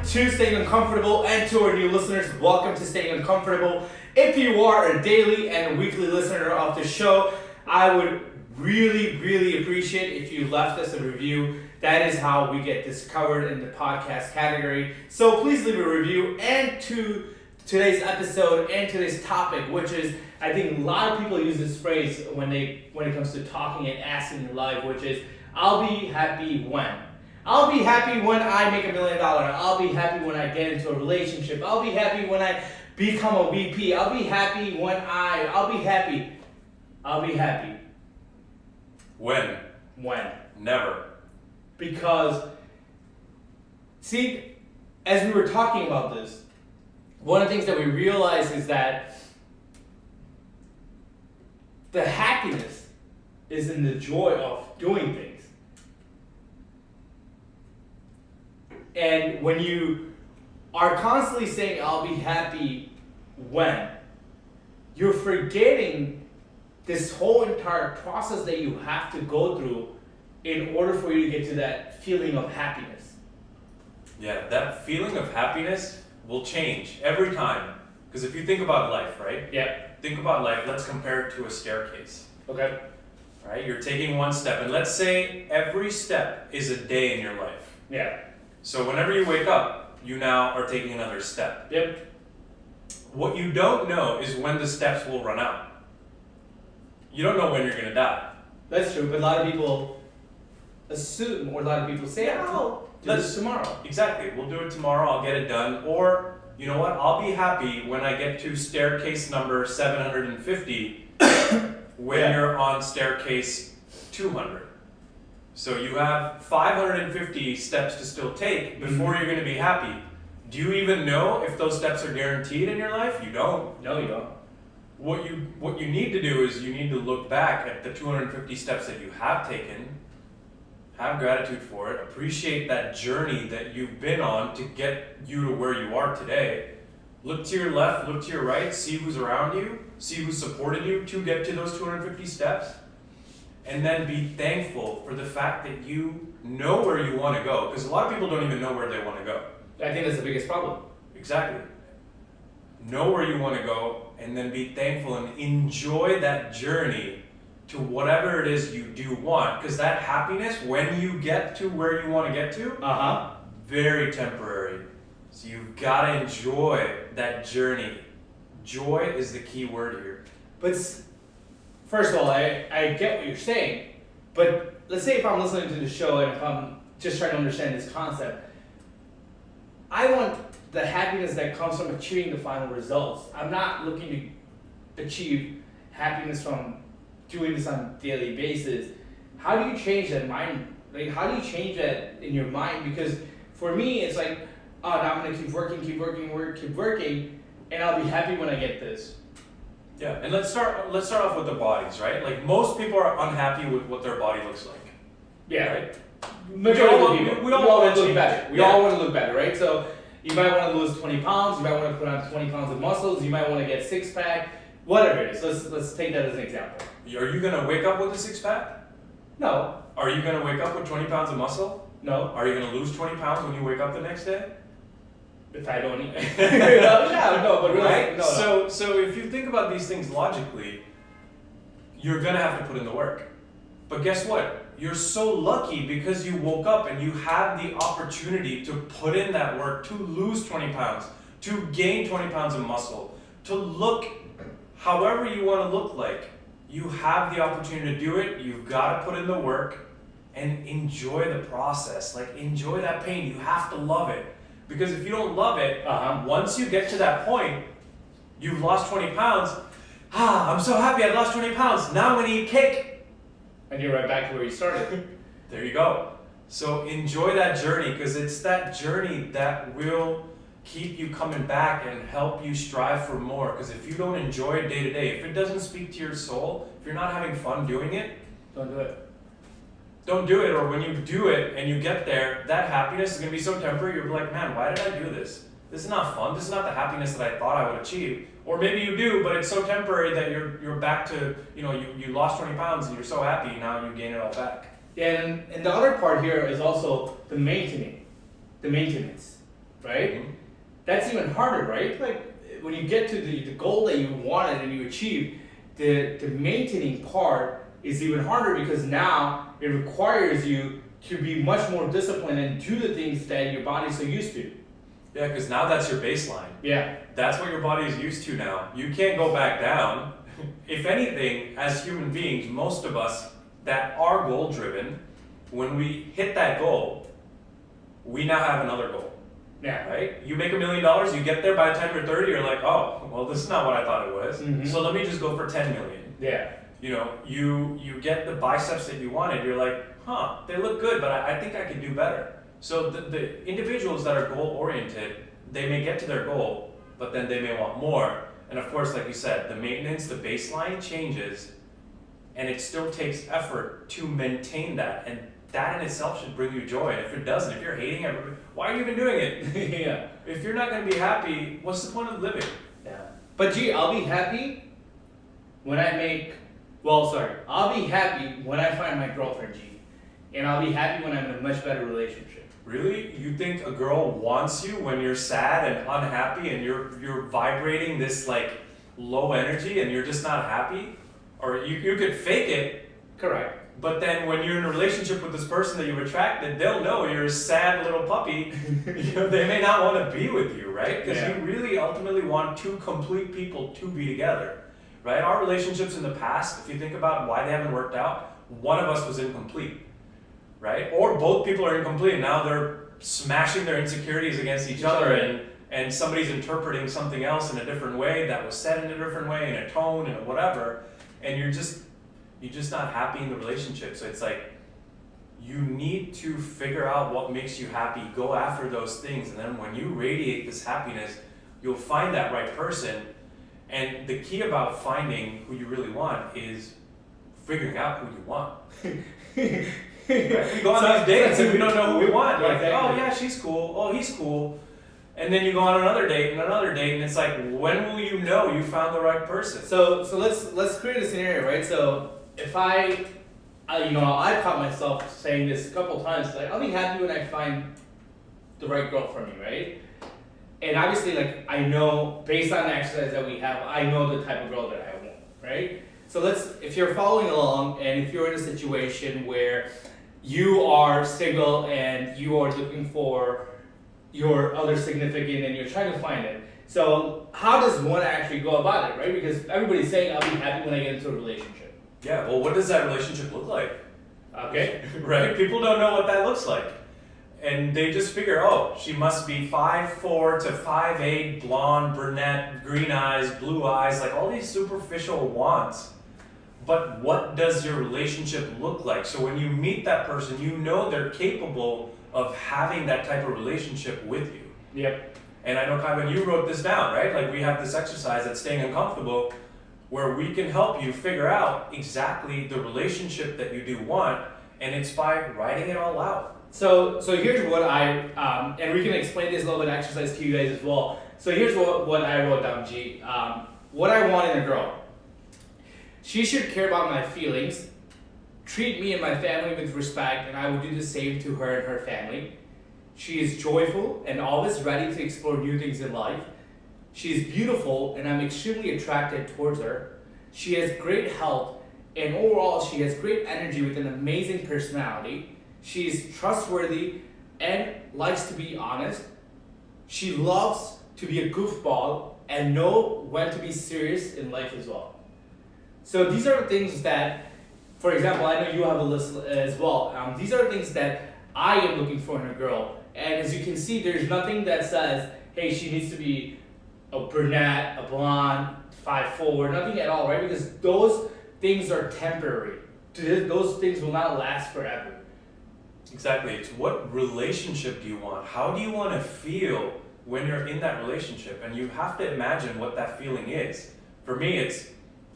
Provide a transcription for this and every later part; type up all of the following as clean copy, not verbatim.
to Staying Uncomfortable, and to our new listeners, welcome to Staying Uncomfortable. If you are a daily and weekly listener of the show, I would really appreciate if you left us a review. That is how we get discovered in the podcast category. So please leave a review. And to today's episode and today's topic, which is, I think a lot of people use this phrase when it comes to talking and asking in life, which is, I'll be happy when. I'll be happy when I make $1 million. I'll be happy when I get into a relationship. I'll be happy when I become a VP. I'll be happy when I'll be happy. When? Never. Because, see, as we were talking about this, one of the things that we realized is that the happiness is in the joy of doing things. And when you are constantly saying, I'll be happy when, you're forgetting this whole entire process that you have to go through in order for you to get to that feeling of happiness. Yeah, that feeling of happiness will change every time. Because if you think about life, right? Yeah. Think about life, let's compare it to a staircase. Okay. Right? You're taking one step, and let's say every step is a day in your life. Yeah. So whenever you wake up, you now are taking another step. Yep. What you don't know is when the steps will run out. You don't know when you're going to die. That's true, but a lot of people assume, or a lot of people say, I'll do this tomorrow. Exactly. We'll do it tomorrow, I'll get it done. Or, you know what, I'll be happy when I get to staircase number 750 when you're on staircase 200. So you have 550 steps to still take before you're going to be happy. Do you even know if those steps are guaranteed in your life? You don't. No, you don't. What you need to do is you need to look back at the 250 steps that you have taken, have gratitude for it, appreciate that journey that you've been on to get you to where you are today. Look to your left, look to your right, see who's around you, see who supported you to get to those 250 steps. And then be thankful for the fact that you know where you want to go. Because a lot of people don't even know where they want to go. I think that's the biggest problem. Exactly. Know where you want to go, and then be thankful and enjoy that journey to whatever it is you do want. Because that happiness, when you get to where you want to get to, very temporary. So you've got to enjoy that journey. Joy is the key word here. But first of all, I get what you're saying, but let's say if I'm listening to the show and if I'm just trying to understand this concept, I want the happiness that comes from achieving the final results. I'm not looking to achieve happiness from doing this on a daily basis. How do you change that mind? Like, how do you change that in your mind? Because for me, it's like, oh, now I'm gonna keep working, and I'll be happy when I get this. Yeah, and let's start off with the bodies, right? Like, most people are unhappy with what their body looks like. Yeah. Right? Majority of people. We all want to look better. We Yeah. all want to look better, right? So you might want to lose 20 pounds. You might want to put on 20 pounds of muscles. You might want to get six pack. Whatever it is. Let's take that as an example. Are you gonna wake up with a six pack? No. Are you gonna wake up with 20 pounds of muscle? No. Are you gonna lose 20 pounds when you wake up the next day? If I don't eat. no, but really, right? no. So if you think about these things logically, you're gonna have to put in the work. But guess what? You're so lucky because you woke up and you had the opportunity to put in that work, to lose 20 pounds, to gain 20 pounds of muscle, to look however you want to look like. You have the opportunity to do it. You've got to put in the work and enjoy the process. Like, enjoy that pain. You have to love it. Because if you don't love it, once you get to that point, you've lost 20 pounds. I'm so happy I lost 20 pounds. Now I'm going to eat cake. And you're right back to where you started. There you go. So enjoy that journey, because it's that journey that will keep you coming back and help you strive for more. Because if you don't enjoy it day to day, if it doesn't speak to your soul, if you're not having fun doing it, Don't do it. don't do it. Or when you do it and you get there, that happiness is going to be so temporary, you're like, man, why did I do this? This is not fun. This is not the happiness that I thought I would achieve. Or maybe you do, but it's so temporary that you're back to, you lost 20 pounds and you're so happy, now you gain it all back. And the other part here is also the maintenance. right? Mhm. That's even harder, right? Like when you get to the goal that you wanted and you achieve, the maintaining part is even harder because now it requires you to be much more disciplined and do the things that your body's so used to. Yeah, because now that's your baseline. Yeah. That's what your body is used to now. You can't go back down. If anything, as human beings, most of us that are goal driven, when we hit that goal, we now have another goal. Yeah. Right? You make $1 million, you get there by the time you're 30, you're like, oh, well, this is not what I thought it was. Mhm. So let me just go for 10 million. Yeah. You know, you get the biceps that you wanted, you're like, huh, they look good, but I think I can do better. So the individuals that are goal oriented, they may get to their goal, but then they may want more. And of course, like you said, the maintenance, the baseline changes, and it still takes effort to maintain that. And that in itself should bring you joy. And if it doesn't, if you're hating it, why are you even doing it? Yeah. If you're not going to be happy, what's the point of living? Yeah. But gee, I'll be happy when I I'll be happy when I find my girlfriend, G. And I'll be happy when I'm in a much better relationship. Really? You think a girl wants you when you're sad and unhappy and you're vibrating this like low energy and you're just not happy? Or you could fake it, Correct. but then when you're in a relationship with this person that you've attracted, they'll know you're a sad little puppy. You know, they may not want to be with you, right? Because Yeah. you really ultimately want two complete people to be together, right? Our relationships in the past, if you think about why they haven't worked out, one of us was incomplete, right? Or both people are incomplete and now they're smashing their insecurities against each other and somebody's interpreting something else in a different way that was said in a different way, in a tone, and whatever, and you're just not happy in the relationship. So it's like you need to figure out what makes you happy, go after those things, and then when you radiate this happiness, you'll find that right person. And the key about finding who you really want is figuring out who you want. Right? We go on these dates and we don't know who we want. Like, Exactly. oh yeah, she's cool. Oh, he's cool. And then you go on another date and another date, and it's like, when will you know you found the right person? So let's create a scenario, right? So if I've caught myself saying this a couple times, like I'll be happy when I find the right girl for me, right? And obviously, like I know based on the exercise that we have, I know the type of girl that I want, right? So if you're following along, and if you're in a situation where you are single and you are looking for your other significant and you're trying to find it. So how does one actually go about it, right? Because everybody's saying I'll be happy when I get into a relationship. Yeah, well, what does that relationship look like? Okay. Right? People don't know what that looks like. And they just figure, oh, she must be 5'4" to 5'8", blonde, brunette, green eyes, blue eyes, like all these superficial wants. But what does your relationship look like? So when you meet that person, you know they're capable of having that type of relationship with you. Yep. And I know, Kevin, you wrote this down, right? Like we have this exercise at Staying Uncomfortable where we can help you figure out exactly the relationship that you do want, and it's by writing it all out. So here's what and we can explain this little bit exercise to you guys as well. So here's what I wrote down, G. What I want in a girl. She should care about my feelings, treat me and my family with respect, and I will do the same to her and her family. She is joyful and always ready to explore new things in life. She is beautiful and I'm extremely attracted towards her. She has great health and overall she has great energy with an amazing personality. She is trustworthy and likes to be honest. She loves to be a goofball and know when to be serious in life as well. So these are things that, for example, I know you have a list as well. These are things that I am looking for in a girl. And as you can see, there's nothing that says, hey, she needs to be a brunette, a blonde, 5'4", nothing at all, right? Because those things are temporary. Those things will not last forever. Exactly. It's what relationship do you want? How do you want to feel when you're in that relationship? And you have to imagine what that feeling is. For me, it's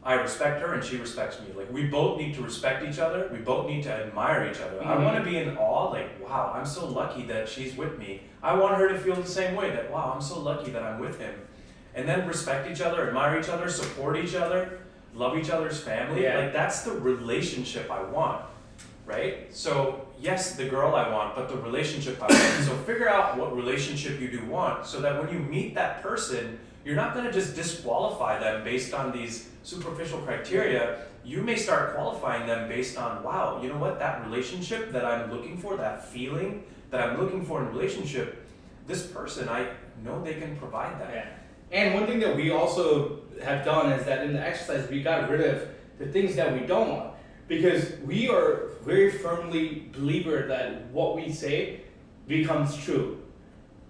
I respect her and she respects me. Like we both need to respect each other. We both need to admire each other. Mm-hmm. I want to be in awe, like, wow, I'm so lucky that she's with me. I want her to feel the same way, that wow, I'm so lucky that I'm with him. And then respect each other, admire each other, support each other, love each other's family. Yeah. Like that's the relationship I want. right? So yes, the girl I want, but the relationship I want. So figure out what relationship you do want, so that when you meet that person, you're not going to just disqualify them based on these superficial criteria. You may start qualifying them based on, wow, you know what, that relationship that I'm looking for, that feeling that I'm looking for in a relationship, this person, I know they can provide that. Yeah. And one thing that we also have done is that in the exercise, we got rid of the things that we don't want. Because we are very firmly believer that what we say becomes true.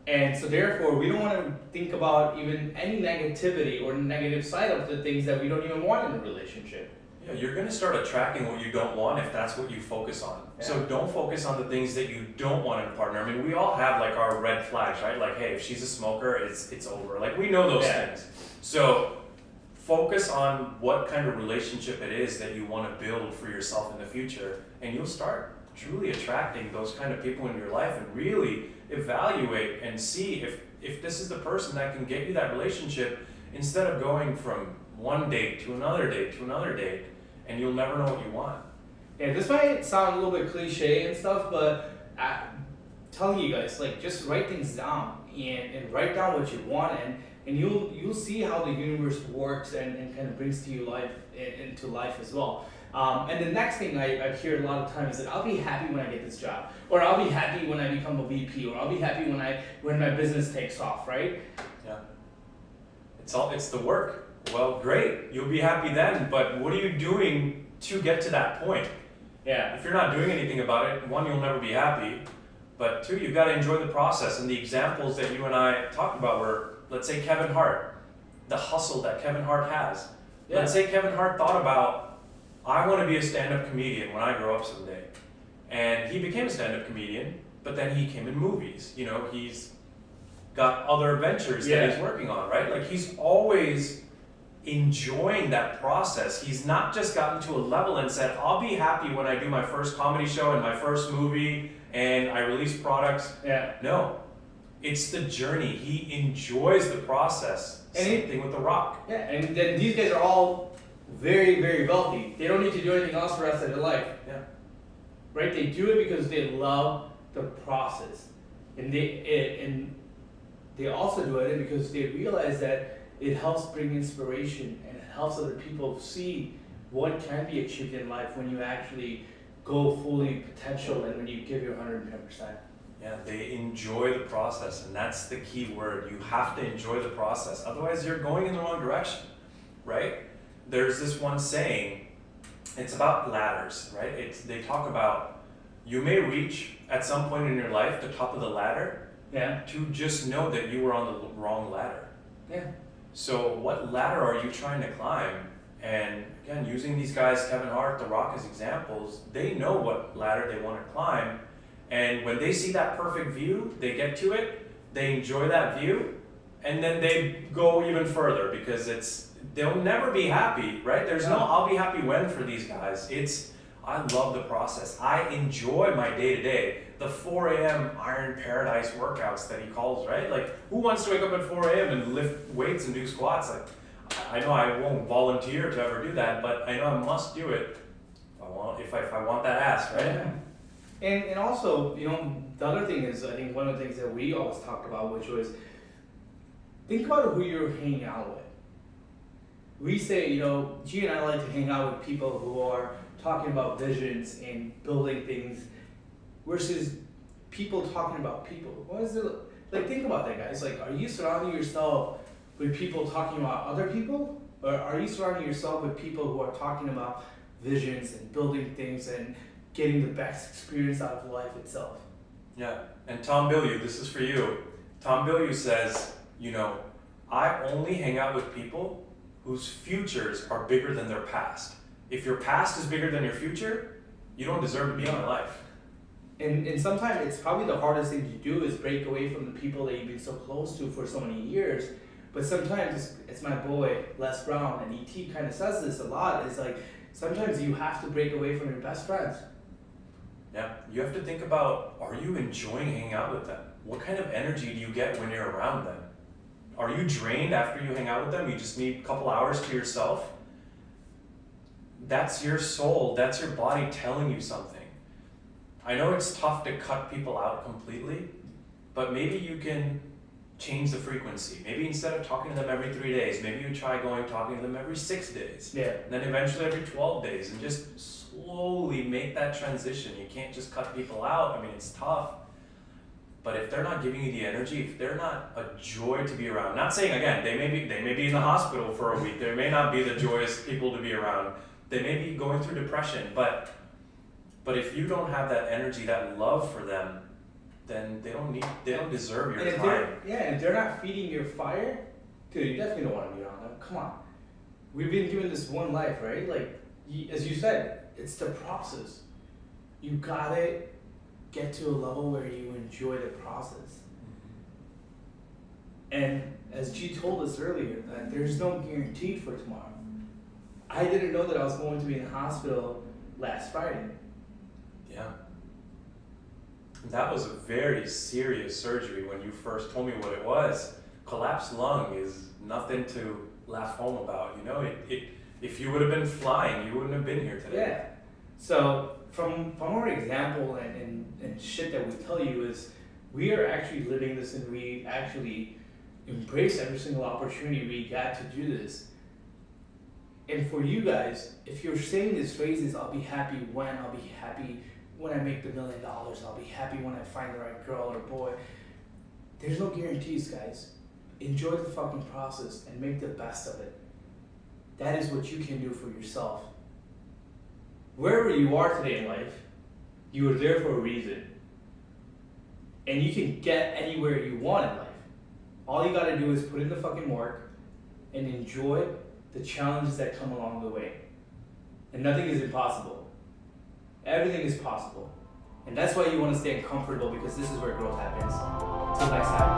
And so therefore, we don't want to think about even any negativity or negative side of the things that we don't even want in a relationship. Yeah, you're going to start attracting what you don't want if that's what you focus on. Yeah. So don't focus on the things that you don't want in a partner. I mean, we all have like our red flags, right? Like, hey, if she's a smoker, it's over. Like, we know those things. So focus on what kind of relationship it is that you want to build for yourself in the future, and you'll start truly attracting those kind of people in your life, and really evaluate and see if this is the person that can get you that relationship, instead of going from one date to another date to another date, and you'll never know what you want. Yeah, this might sound a little bit cliche and stuff, but I'm telling you guys, like, just write things down and write down what you want, and you'll see how the universe works and kind of brings to you life into life as well. And the next thing I hear a lot of times is that I'll be happy when I get this job, or I'll be happy when I become a VP, or I'll be happy when my business takes off, right? Yeah. It's the work. Well, great. You'll be happy then, but what are you doing to get to that point? Yeah. If you're not doing anything about it, one, you'll never be happy, but two, you've got to enjoy the process. And the examples that you and I talked about were, let's say Kevin Hart, the hustle that Kevin Hart has. Yeah. Let's say Kevin Hart thought about, I want to be a stand-up comedian when I grow up someday. And he became a stand-up comedian, but then he came in movies. You know, he's got other ventures that he's working on, right? Like, he's always enjoying that process. He's not just gotten to a level and said, I'll be happy when I do my first comedy show and my first movie and I release products. Yeah. No, it's the journey. He enjoys the process. And Same thing with The Rock. Yeah, and then these guys are all very, very wealthy. They don't need to do anything else for the rest of their life. Yeah. Right? They do it because they love the process. And they also do it because they realize that it helps bring inspiration and it helps other people see what can be achieved in life when you actually go fully potential and when you give your 110%. Yeah, they enjoy the process, and that's the key word. You have to enjoy the process. Otherwise, you're going in the wrong direction, right? There's this one saying, it's about ladders, right? They talk about, you may reach at some point in your life the top of the ladder, to just know that you were on the wrong ladder. Yeah. So what ladder are you trying to climb? And again, using these guys, Kevin Hart, The Rock, as examples, they know what ladder they want to climb. And when they see that perfect view, they get to it, they enjoy that view, and then they go even further, because they'll never be happy, right? There's no I'll be happy when for these guys. I love the process. I enjoy my day-to-day. The 4 a.m. Iron Paradise workouts that he calls, right? Like, who wants to wake up at 4 a.m. and lift weights and do squats? Like, I know I won't volunteer to ever do that, but I know I must do it if I want that ass, right? Yeah. And also, you know, the other thing is, I think one of the things that we always talked about, which was, think about who you're hanging out with. We say, you know, G and I like to hang out with people who are talking about visions and building things versus people talking about people. What is it? Like, think about that, guys. Like, are you surrounding yourself with people talking about other people? Or are you surrounding yourself with people who are talking about visions and building things and getting the best experience out of life itself? Yeah, and Tom Bilyeu, this is for you. Tom Bilyeu says, you know, I only hang out with people whose futures are bigger than their past. If your past is bigger than your future, you don't deserve to be in my life. And sometimes it's probably the hardest thing to do is break away from the people that you've been so close to for so many years. But sometimes it's my boy, Les Brown, and E.T. kind of says this a lot. It's like, sometimes you have to break away from your best friends. Yeah, you have to think about, are you enjoying hanging out with them? What kind of energy do you get when you're around them? Are you drained after you hang out with them? You just need a couple hours to yourself? That's your soul, that's your body telling you something. I know it's tough to cut people out completely, but maybe you can change the frequency. Maybe instead of talking to them every 3 days, maybe you try talking to them every 6 days. Yeah. And then eventually every 12 days, and just slowly make that transition. You can't just cut people out. I mean, it's tough. But if they're not giving you the energy, if they're not a joy to be around, not saying again, they may be in the hospital for a week. They may not be the joyous people to be around. They may be going through depression, but if you don't have that energy, that love for them, then they don't deserve your time. And if they're not feeding your fire, dude, you definitely don't want to be around them. Come on. We've been given this one life, right? Like, as you said, it's the process. You gotta get to a level where you enjoy the process. And as G told us earlier, that there's no guarantee for tomorrow. I didn't know that I was going to be in the hospital last Friday. Yeah. That was a very serious surgery when you first told me what it was. Collapsed lung is nothing to laugh home about. You know, if you would have been flying, you wouldn't have been here today. Yeah. So from our example and shit that we tell you is, we are actually living this, and we actually embrace every single opportunity we got to do this. And for you guys, if you're saying these phrases, I'll be happy when I make the $1 million, I'll be happy when I find the right girl or boy. There's no guarantees, guys. Enjoy the fucking process and make the best of it. That is what you can do for yourself. Wherever you are today in life, you are there for a reason. And you can get anywhere you want in life. All you gotta do is put in the fucking work and enjoy the challenges that come along the way. And nothing is impossible. Everything is possible. And that's why you want to stay uncomfortable, because this is where growth happens. Until next time.